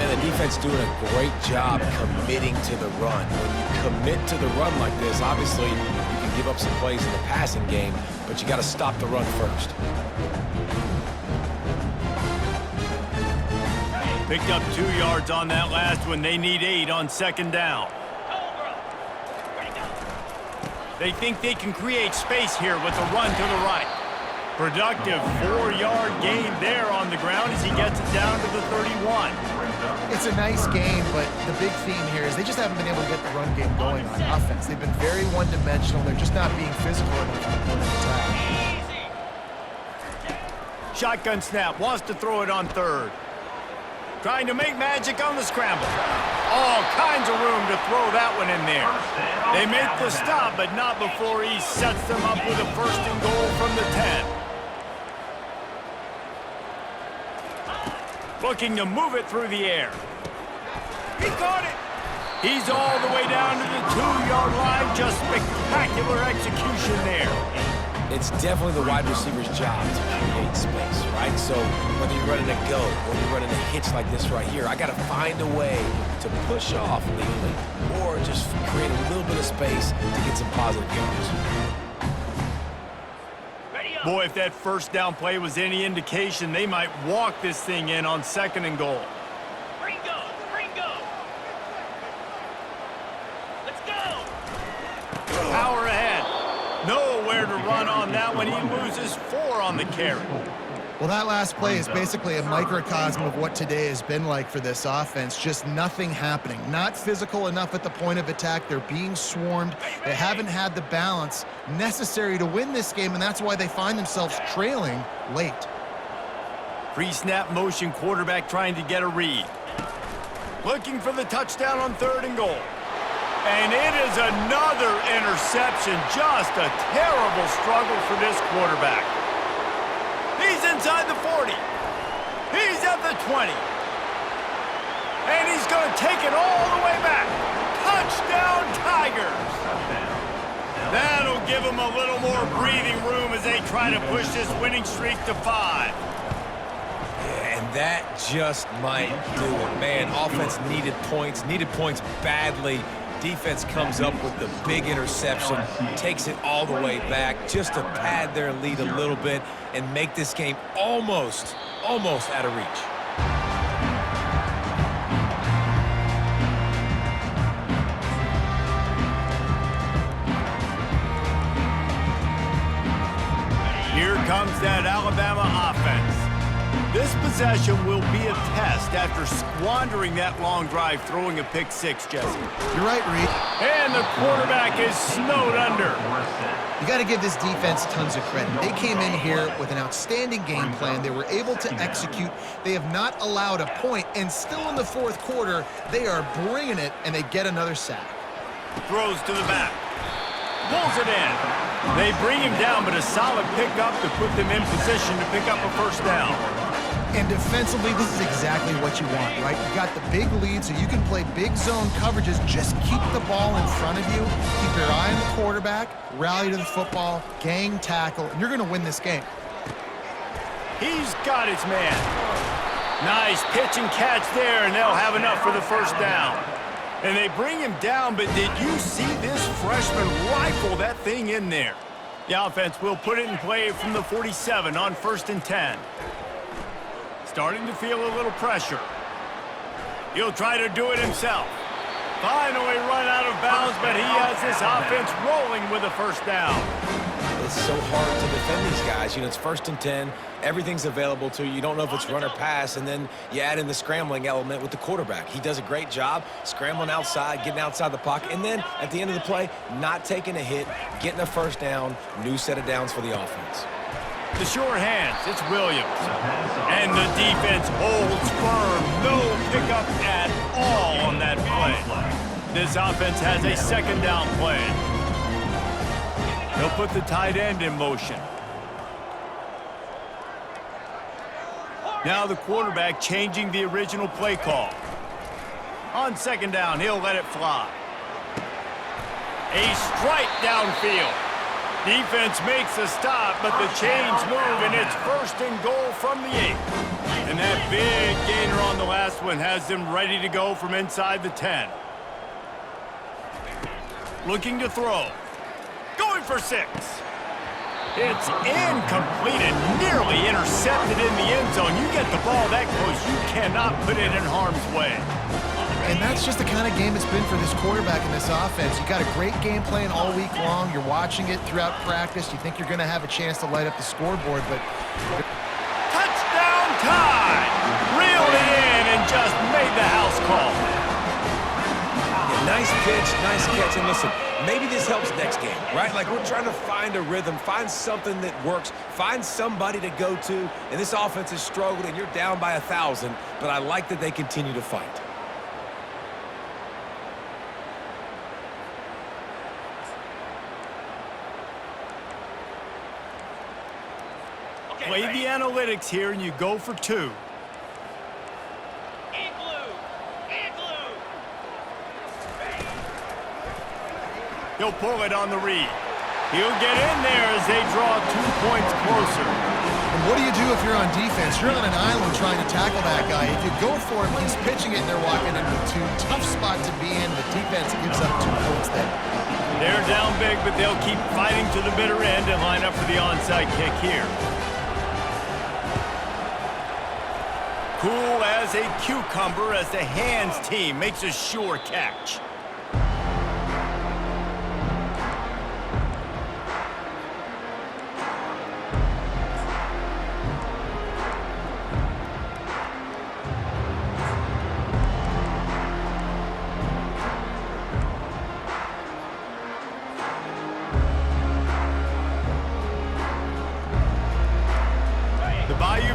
[SPEAKER 4] And the defense doing a great job committing to the run. When you commit to the run like this, obviously you can give up some plays in the passing game, but you got to stop the run first.
[SPEAKER 1] Picked up 2 yards on that last one. They need 8 on 2nd down. They think they can create space here with a run to the right. Productive 4-yard gain there on the ground as he gets it down to the 31.
[SPEAKER 2] It's a nice game, but the big theme here is they just haven't been able to get the run game going on offense. They've been very one-dimensional. They're just not being physical enough to the attack.
[SPEAKER 1] Shotgun snap. Wants to throw it on third. Trying to make magic on the scramble. All kinds of room to throw that one in there. They make the stop, but not before he sets them up with a 1st and goal from the 10. Looking to move it through the air. He caught it. He's all the way down to the 2-yard line. Just spectacular execution there.
[SPEAKER 4] It's definitely the wide receiver's job to create space, right? So whether you're running a go or you're running a hitch like this right here, I got to find a way to push off legally or just create a little bit of space to get some positive yards.
[SPEAKER 1] Boy, if that 1st down play was any indication, they might walk this thing in on 2nd and goal.
[SPEAKER 6] Ringo! Let's go!
[SPEAKER 1] Power ahead. Nowhere to run on that one. He loses 4 on the carry.
[SPEAKER 2] Well, that last play is basically a microcosm of what today has been like for this offense. Just nothing happening. Not physical enough at the point of attack. They're being swarmed. They haven't had the balance necessary to win this game, and that's why they find themselves trailing late.
[SPEAKER 1] Pre-snap motion, quarterback trying to get a read. Looking for the touchdown on 3rd and goal. And it is another interception. Just a terrible struggle for this quarterback. He's inside the 40. He's at the 20. And he's going to take it all the way back. Touchdown, Tigers. That'll give them a little more breathing room as they try to push this winning streak to 5.
[SPEAKER 4] Yeah, and that just might do it. Man, offense needed points badly. Defense comes up with the big interception, takes it all the way back just to pad their lead a little bit and make this game almost out of reach.
[SPEAKER 1] Here comes that Alabama offense. This possession will be a test after squandering that long drive throwing a pick six, Jesse.
[SPEAKER 2] You're right, Reed.
[SPEAKER 1] And the quarterback is snowed under.
[SPEAKER 2] You got to give this defense tons of credit. They came in here with an outstanding game plan. They were able to execute. They have not allowed a point, and still in the fourth quarter, they are bringing it, and they get another sack.
[SPEAKER 1] Throws to the back. Pulls it in. They bring him down, but a solid pickup to put them in position to pick up a first down.
[SPEAKER 2] And defensively, this is exactly what you want, right? You got the big lead, so you can play big zone coverages. Just keep the ball in front of you. Keep your eye on the quarterback. Rally to the football. Gang tackle. And you're going to win this game.
[SPEAKER 1] He's got his man. Nice pitch and catch there, and they'll have enough for the first down. And they bring him down, but did you see this freshman rifle that thing in there? The offense will put it in play from the 47 on 1st and 10. Starting to feel a little pressure. He'll try to do it himself. Finally run out of bounds, but he has this offense rolling with a first down.
[SPEAKER 4] It's so hard to defend these guys. You know, it's 1st and 10. Everything's available to you. You don't know if it's run or pass, and then you add in the scrambling element with the quarterback. He does a great job scrambling outside, getting outside the pocket, and then at the end of the play, not taking a hit, getting a first down, new set of downs for the offense.
[SPEAKER 1] The sure hands, it's Williams. And the defense holds firm. No pickup at all on that play. This offense has a second down play. They'll put the tight end in motion. Now the quarterback changing the original play call. On second down, he'll let it fly. A strike downfield. Defense makes a stop, but the chains move, and it's 1st and goal from the 8. And that big gainer on the last one has them ready to go from inside the 10. Looking to throw. Going for 6. It's incomplete and nearly intercepted in the end zone. You get the ball that close, you cannot put it in harm's way.
[SPEAKER 2] And that's just the kind of game it's been for this quarterback and this offense. You got a great game plan all week long. You're watching it throughout practice. You think you're going to have a chance to light up the scoreboard, but...
[SPEAKER 1] Touchdown time! Reeled it in and just made the house call.
[SPEAKER 4] Yeah, nice pitch, nice catch, and listen, maybe this helps next game, right? Like, we're trying to find a rhythm, find something that works, find somebody to go to, and this offense is struggling, and you're down by 1,000, but I like that they continue to fight.
[SPEAKER 1] Play the analytics here, and you go for 2.
[SPEAKER 6] Igloo! Igloo!
[SPEAKER 1] He'll pull it on the read. He'll get in there as they draw 2 points closer.
[SPEAKER 2] And what do you do if you're on defense? You're on an island trying to tackle that guy. If you go for him, he's pitching it, and they're walking into 2. Tough spot to be in. The defense gives up 2 points there.
[SPEAKER 1] They're down big, but they'll keep fighting to the bitter end and line up for the onside kick here. Cool as a cucumber as the hands team makes a sure catch.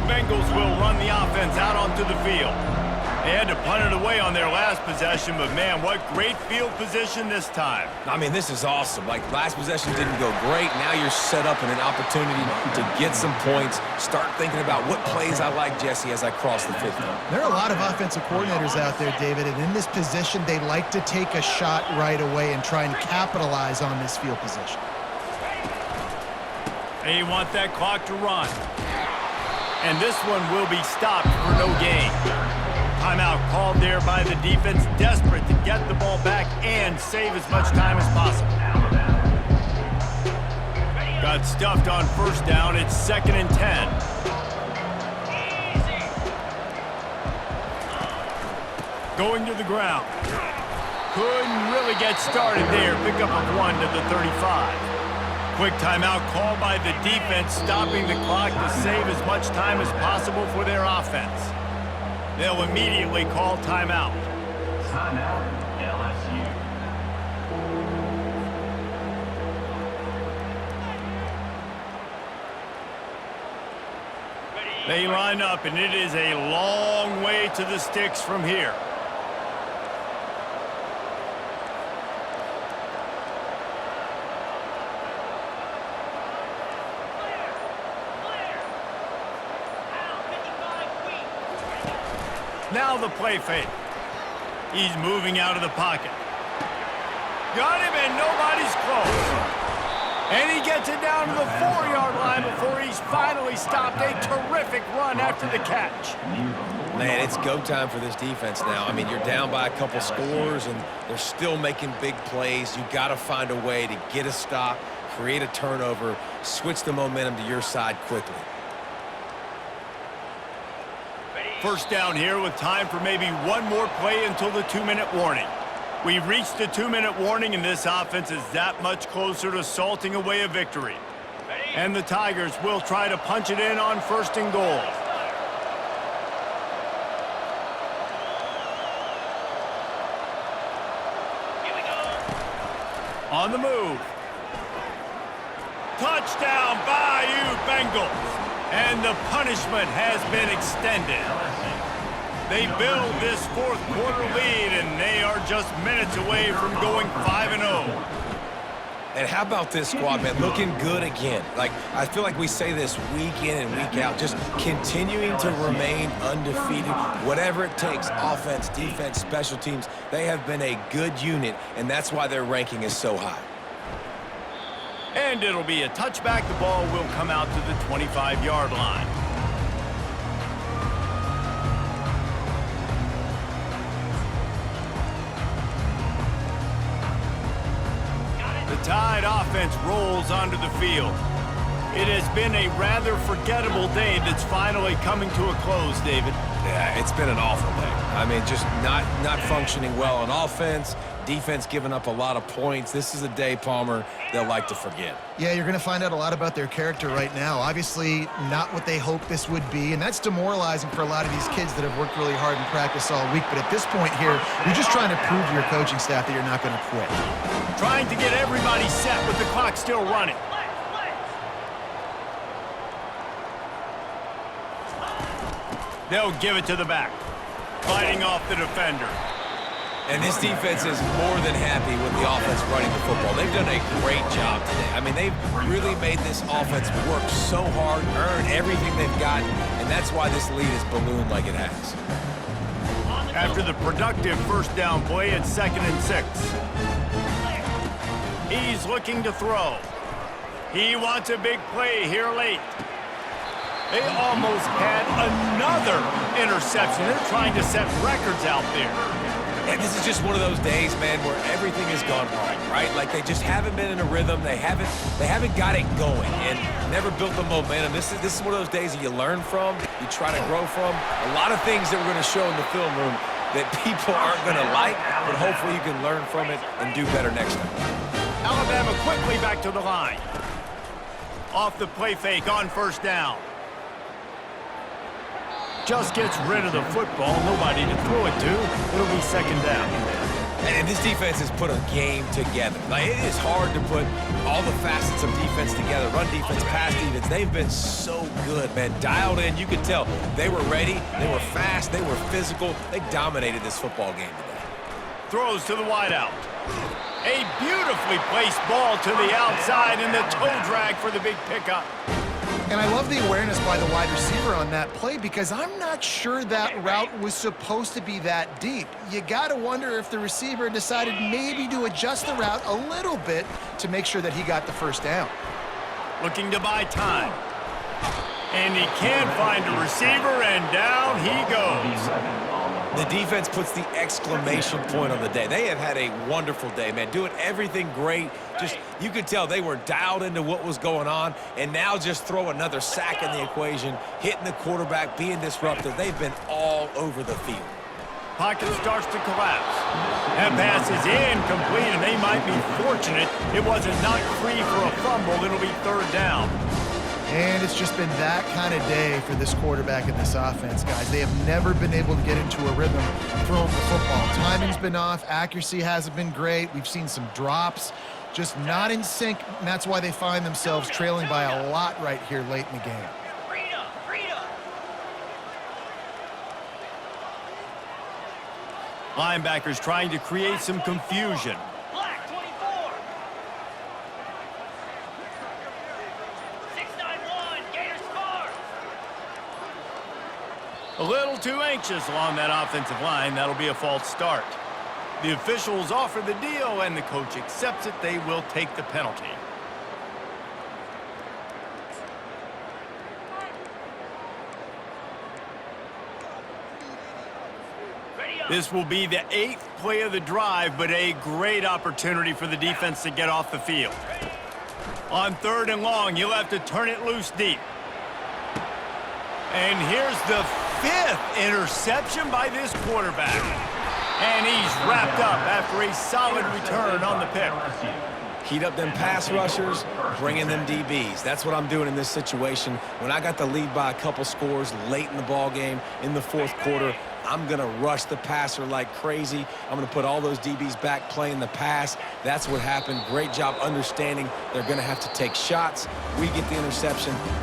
[SPEAKER 1] Bengals will run the offense out onto the field. They had to punt it away on their last possession, but man, what great field position this time.
[SPEAKER 4] I mean, this is awesome. Like, last possession didn't go great. Now you're set up in an opportunity to get some points. Start thinking about what plays I like, Jesse, as I cross the 50.
[SPEAKER 2] There are a lot of offensive coordinators out there, David, and in this position, they like to take a shot right away and try and capitalize on this field position.
[SPEAKER 1] They want that clock to run. And this one will be stopped for no gain. Timeout called there by the the defense desperate to get the ball back and save as much time as possible. Got stuffed on first down. It's 2nd and 10. Going to the ground. Couldn't really get started there. Pick up a 1 to the 35. Quick timeout called by the defense, stopping the clock to save as much time as possible for their offense. They'll immediately call timeout.
[SPEAKER 5] Timeout, LSU.
[SPEAKER 1] They line up, and it is a long way to the sticks from here. Now the play fake. He's moving out of the pocket. Got him, and nobody's close. And he gets it down to the 4-yard line before he's finally stopped. A terrific run after the catch.
[SPEAKER 4] Man, it's go time for this defense now. I mean, you're down by a couple scores, and they're still making big plays. You got to find a way to get a stop, create a turnover, switch the momentum to your side quickly.
[SPEAKER 1] First down here with time for maybe one more play until the 2-minute warning. We've reached the 2-minute warning, and this offense is that much closer to salting away a victory. And the Tigers will try to punch it in on 1st and goal.
[SPEAKER 6] Here we go.
[SPEAKER 1] On the move. Touchdown, Bayou Bengals. And the punishment has been extended. They build this 4th quarter lead, and they are just minutes away from going 5-0.
[SPEAKER 4] And how about this squad, man? Looking good again. Like, I feel like we say this week in and week out, just continuing to remain undefeated. Whatever it takes, offense, defense, special teams, they have been a good unit, and that's why their ranking is so high.
[SPEAKER 1] And it'll be a touchback. The ball will come out to the 25-yard line. The Tide offense rolls onto the field. It has been a rather forgettable day that's finally coming to a close, David.
[SPEAKER 4] Yeah, it's been an awful day. I mean, just not functioning well on offense, defense giving up a lot of points. This is a day, Palmer, they'll like to forget.
[SPEAKER 2] Yeah, you're going to find out a lot about their character right now. Obviously, not what they hoped this would be, and that's demoralizing for a lot of these kids that have worked really hard in practice all week. But at this point here, you're just trying to prove to your coaching staff that you're not going to quit.
[SPEAKER 1] Trying to get everybody set with the clock still running. They'll give it to the back. Fighting off the defender.
[SPEAKER 4] And this defense is more than happy with the offense running the football. They've done a great job today. I mean, they've really made this offense work so hard, earn everything they've got, and that's why this lead is ballooned like it has.
[SPEAKER 1] After the productive first down play, it's 2nd and 6. He's looking to throw. He wants a big play here late. They almost had another interception. They're trying to set records out there.
[SPEAKER 4] And this is just one of those days, man, where everything has gone wrong, right? Like, they just haven't been in a rhythm. They haven't got it going and never built the momentum. This is one of those days that you learn from, you try to grow from. A lot of things that we're going to show in the film room that people aren't going to like, but hopefully you can learn from it and do better next time.
[SPEAKER 1] Alabama quickly back to the line. Off the play fake on first down. Just gets rid of the football. Nobody to throw it to. It'll be 2nd down.
[SPEAKER 4] And this defense has put a game together. Like, it is hard to put all the facets of defense together. Run defense, pass defense. They've been so good, man. Dialed in. You could tell they were ready. They were fast. They were physical. They dominated this football game today.
[SPEAKER 1] Throws to the wideout. A beautifully placed ball to the outside, and the toe drag for the big pickup.
[SPEAKER 2] And I love the awareness by the wide receiver on that play because I'm not sure that route was supposed to be that deep. You got to wonder if the receiver decided maybe to adjust the route a little bit to make sure that he got the first down.
[SPEAKER 1] Looking to buy time. And he can't find a receiver, and down he goes.
[SPEAKER 4] The defense puts the exclamation point on the day. They have had a wonderful day, man. Doing everything great. Just, you could tell they were dialed into what was going on, and now just throw another sack in the equation, hitting the quarterback, being disruptive. They've been all over the field.
[SPEAKER 1] Pocket starts to collapse. That pass is incomplete, and they might be fortunate it wasn't knocked free for a fumble. It'll be third down.
[SPEAKER 2] And it's just been that kind of day for this quarterback and this offense, guys. They have never been able to get into a rhythm throwing the football. Timing's been off. Accuracy hasn't been great. We've seen some drops, just not in sync, and that's why they find themselves trailing by a lot right here late in the game.
[SPEAKER 1] Linebackers trying to create some confusion.
[SPEAKER 6] Black 24. 691. Gators score.
[SPEAKER 1] A little too anxious along that offensive line. That'll be a false start. The officials offer the deal, and the coach accepts it. They will take the penalty. This will be the 8th play of the drive, but a great opportunity for the defense to get off the field. On 3rd and long, you'll have to turn it loose deep. And here's the 5th interception by this quarterback. And he's wrapped up after a solid return on the pick.
[SPEAKER 4] Heat up them pass rushers, bring in them DBs. That's what I'm doing in this situation. When I got the lead by a couple scores late in the ball game in the 4th quarter, I'm going to rush the passer like crazy. I'm going to put all those DBs back playing the pass. That's what happened. Great job understanding they're going to have to take shots. We get the interception.